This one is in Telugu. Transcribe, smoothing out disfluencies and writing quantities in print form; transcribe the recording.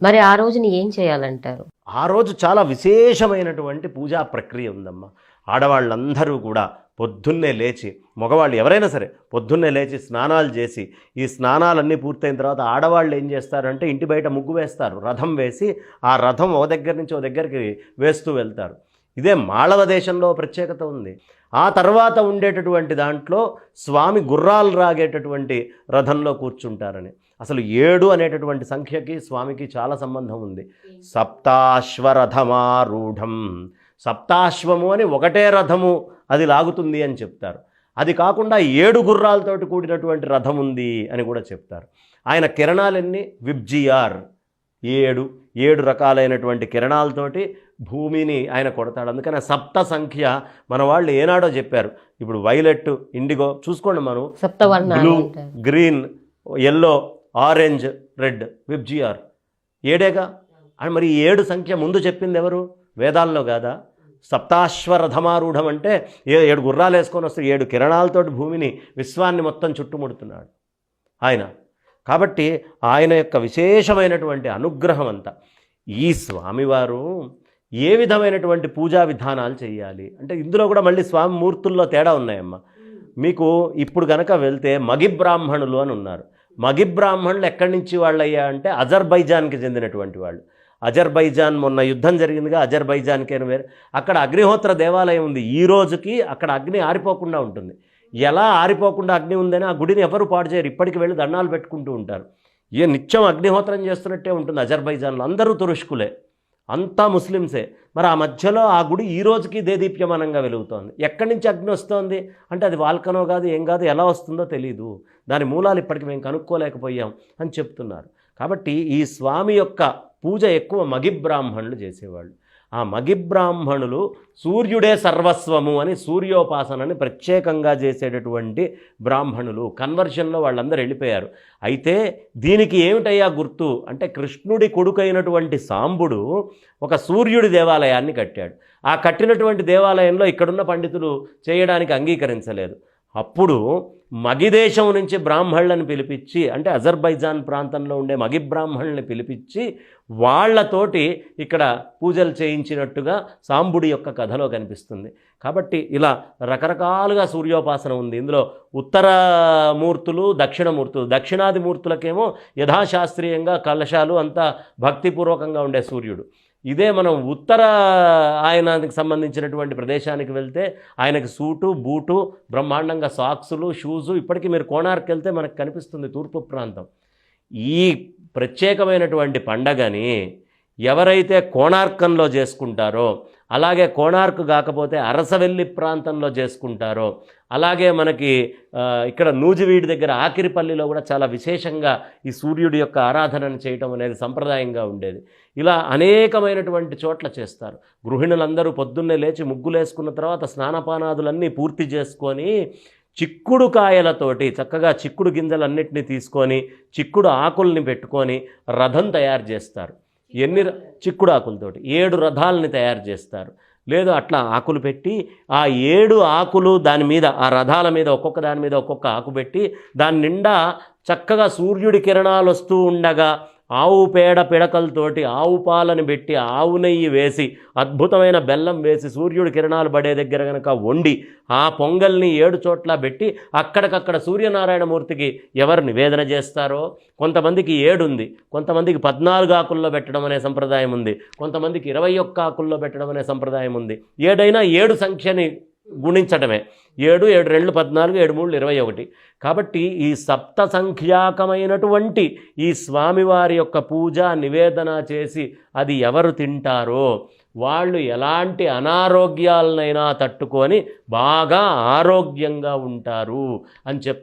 మరి ఆ రోజుని ఏం చేయాలంటారు? ఆ రోజు చాలా విశేషమైనటువంటి పూజా ప్రక్రియ ఉందమ్మా. ఆడవాళ్ళందరూ కూడా పొద్దున్నే లేచి, మగవాళ్ళు ఎవరైనా సరే పొద్దున్నే లేచి స్నానాలు చేసి, ఈ స్నానాలన్నీ పూర్తయిన తర్వాత ఆడవాళ్ళు ఏం చేస్తారంటే ఇంటి బయట ముగ్గు వేస్తారు, రథం వేసి ఆ రథం ఓ దగ్గర నుంచి ఓ దగ్గరికి వేస్తూ వెళ్తారు. ఇదే మాళవ దేశంలో ప్రత్యేకత ఉంది. ఆ తర్వాత ఉండేటటువంటి దాంట్లో స్వామి గుర్రాలు రాగేటటువంటి రథంలో కూర్చుంటారని. అసలు 7 అనేటటువంటి సంఖ్యకి స్వామికి చాలా సంబంధం ఉంది. సప్తాశ్వరథమారూఢం, సప్తాశ్వము అని ఒకటే రథము అది లాగుతుంది అని చెప్తారు. అది కాకుండా 7 గుర్రాలతోటి కూడినటువంటి రథం ఉంది అని కూడా చెప్తారు. ఆయన కిరణాలన్నీ విబ్జిఆర్, 7 రకాలైనటువంటి కిరణాలతోటి భూమిని ఆయన కొడతాడు. అందుకని సప్త సంఖ్య మన వాళ్ళు ఏనాడో చెప్పారు. ఇప్పుడు వైలెట్, ఇండిగో చూసుకోండి, మనం blue, green, yellow, orange, red, VIBGYOR 7గా. అని మరి 7 సంఖ్య ముందు చెప్పింది ఎవరు? వేదాల్లో కాదా? సప్తాశ్వరథమారూఢం అంటే 7 గుర్రాలు వేసుకొని వస్తే 7 కిరణాలతోటి భూమిని, విశ్వాన్ని మొత్తం చుట్టుముడుతున్నాడు ఆయన. కాబట్టి ఆయన యొక్క విశేషమైనటువంటి అనుగ్రహం అంతా. ఈ స్వామివారు ఏ విధమైనటువంటి పూజా విధానాలు చేయాలి అంటే ఇందులో కూడా మళ్ళీ స్వామి మూర్తుల్లో తేడా ఉన్నాయమ్మా. మీకు ఇప్పుడు కనుక వెళ్తే మగి బ్రాహ్మణులు అని ఉన్నారు. మగి బ్రాహ్మణులు ఎక్కడి నుంచి వాళ్ళయ్యా అంటే అజర్బైజాన్కి చెందినటువంటి వాళ్ళు. అజర్బైజాన్ మొన్న యుద్ధం జరిగిందిగా, అజర్బైజాన్కేను వేరే, అక్కడ అగ్నిహోత్ర దేవాలయం ఉంది. ఈ రోజుకి అక్కడ అగ్ని ఆరిపోకుండా ఉంటుంది. ఎలా ఆరిపోకుండా అగ్ని ఉందని ఆ గుడిని ఎవరు పాడు చేయరు. ఇప్పటికి వెళ్ళి దండాలు పెట్టుకుంటూ ఉంటారు. నిత్యం అగ్నిహోత్రం చేస్తున్నట్టే ఉంటుంది అజర్బైజాన్లో. అందరూ తురుష్కులే, అంతా ముస్లిమ్సే. మరి ఆ మధ్యలో ఆ గుడి ఈ రోజుకి దేదీప్యమానంగా వెలుగుతోంది. ఎక్కడి నుంచి అగ్ని వస్తోంది అంటే అది వాల్కనో కాదు, ఏం కాదు, ఎలా వస్తుందో తెలీదు. దాని మూలాలు ఇప్పటికి మేము కనుక్కోలేకపోయాం అని చెప్తున్నారు. కాబట్టి ఈ స్వామి యొక్క పూజ ఎక్కువ మగి బ్రాహ్మణులు చేసేవాళ్ళు. ఆ మగి బ్రాహ్మణులు సూర్యుడే సర్వస్వము అని సూర్యోపాసనని ప్రత్యేకంగా చేసేటటువంటి బ్రాహ్మణులు. కన్వర్షన్లో వాళ్ళందరూ వెళ్ళిపోయారు. అయితే దీనికి ఏమిటయ్యా గుర్తు అంటే కృష్ణుడి కొడుకైనటువంటి సాంబుడు ఒక సూర్యుడి దేవాలయాన్ని కట్టాడు. ఆ కట్టినటువంటి దేవాలయంలో ఇక్కడున్న పండితులు చేయడానికి అంగీకరించలేదు. అప్పుడు మగి దేశం నుంచి బ్రాహ్మణులను పిలిపించి, అంటే అజర్బైజాన్ ప్రాంతంలో ఉండే మగి బ్రాహ్మణుల్ని పిలిపించి వాళ్లతోటి ఇక్కడ పూజలు చేయించినట్టుగా సాంబుడి యొక్క కథలో కనిపిస్తుంది. కాబట్టి ఇలా రకరకాలుగా సూర్యోపాసన ఉంది. ఇందులో ఉత్తర మూర్తులు, దక్షిణమూర్తులు. దక్షిణాది మూర్తులకేమో యథాశాస్త్రీయంగా కలశాలు అంతా భక్తిపూర్వకంగా ఉండే సూర్యుడు. ఇదే మనం ఉత్తర ఆయనకి సంబంధించినటువంటి ప్రదేశానికి వెళ్తే ఆయనకి సూటు, బూటు, బ్రహ్మాండంగా సాక్సులు, షూజు. ఇప్పటికీ మీరు కోణార్క్ వెళ్తే మనకు కనిపిస్తుంది తూర్పు ప్రాంతం. ఈ ప్రత్యేకమైనటువంటి పండగని ఎవరైతే కోణార్కంలో చేసుకుంటారో, అలాగే కోణార్క్ కాకపోతే అరసవెల్లి ప్రాంతంలో చేసుకుంటారో, అలాగే మనకి ఇక్కడ నూజివీడి దగ్గర ఆకిరిపల్లిలో కూడా చాలా విశేషంగా ఈ సూర్యుడి యొక్క ఆరాధనను చేయటం అనేది సంప్రదాయంగా ఉండేది. ఇలా అనేకమైనటువంటి చోట్ల చేస్తారు. గృహిణులందరూ పొద్దున్నే లేచి ముగ్గులేసుకున్న తర్వాత స్నానపానాదులన్నీ పూర్తి చేసుకొని చిక్కుడు కాయలతోటి చక్కగా చిక్కుడు గింజలన్నింటినీ తీసుకొని చిక్కుడు ఆకుల్ని పెట్టుకొని రథం తయారు చేస్తారు. చిక్కుడు ఆకులతోటి 7 రథాలని తయారు చేస్తారు. లేదు అట్లా ఆకులు పెట్టి ఆ 7 ఆకులు దాని మీద, ఆ రథాల మీద ఒక్కొక్క దాని మీద ఒక్కొక్క ఆకు పెట్టి దాని నిండా చక్కగా సూర్యుడి కిరణాలు వస్తూ ఉండగా ఆవు పేడ పిడకలతోటి ఆవు పాలను పెట్టి ఆవు నెయ్యి వేసి అద్భుతమైన బెల్లం వేసి సూర్యుడి కిరణాలు పడే దగ్గర కనుక వండి ఆ పొంగల్ని 7 చోట్ల పెట్టి అక్కడికక్కడ సూర్యనారాయణమూర్తికి ఎవరు నివేదన చేస్తారో, కొంతమందికి 7 ఉంది, కొంతమందికి 14 ఆకుల్లో పెట్టడం అనే సంప్రదాయం ఉంది, కొంతమందికి 21 ఆకుల్లో పెట్టడం అనే సంప్రదాయం ఉంది. ఏదైనా 7 సంఖ్యని గుణించడమే. 7, 7 2 14, 7 3 21. కాబట్టి ఈ సప్త సంఖ్యాకమైనటువంటి ఈ స్వామివారి యొక్క పూజ నివేదన చేసి అది ఎవరు తింటారో వాళ్ళు ఎలాంటి అనారోగ్యాలనైనా తట్టుకొని బాగా ఆరోగ్యంగా ఉంటారు అని చెప్తారు.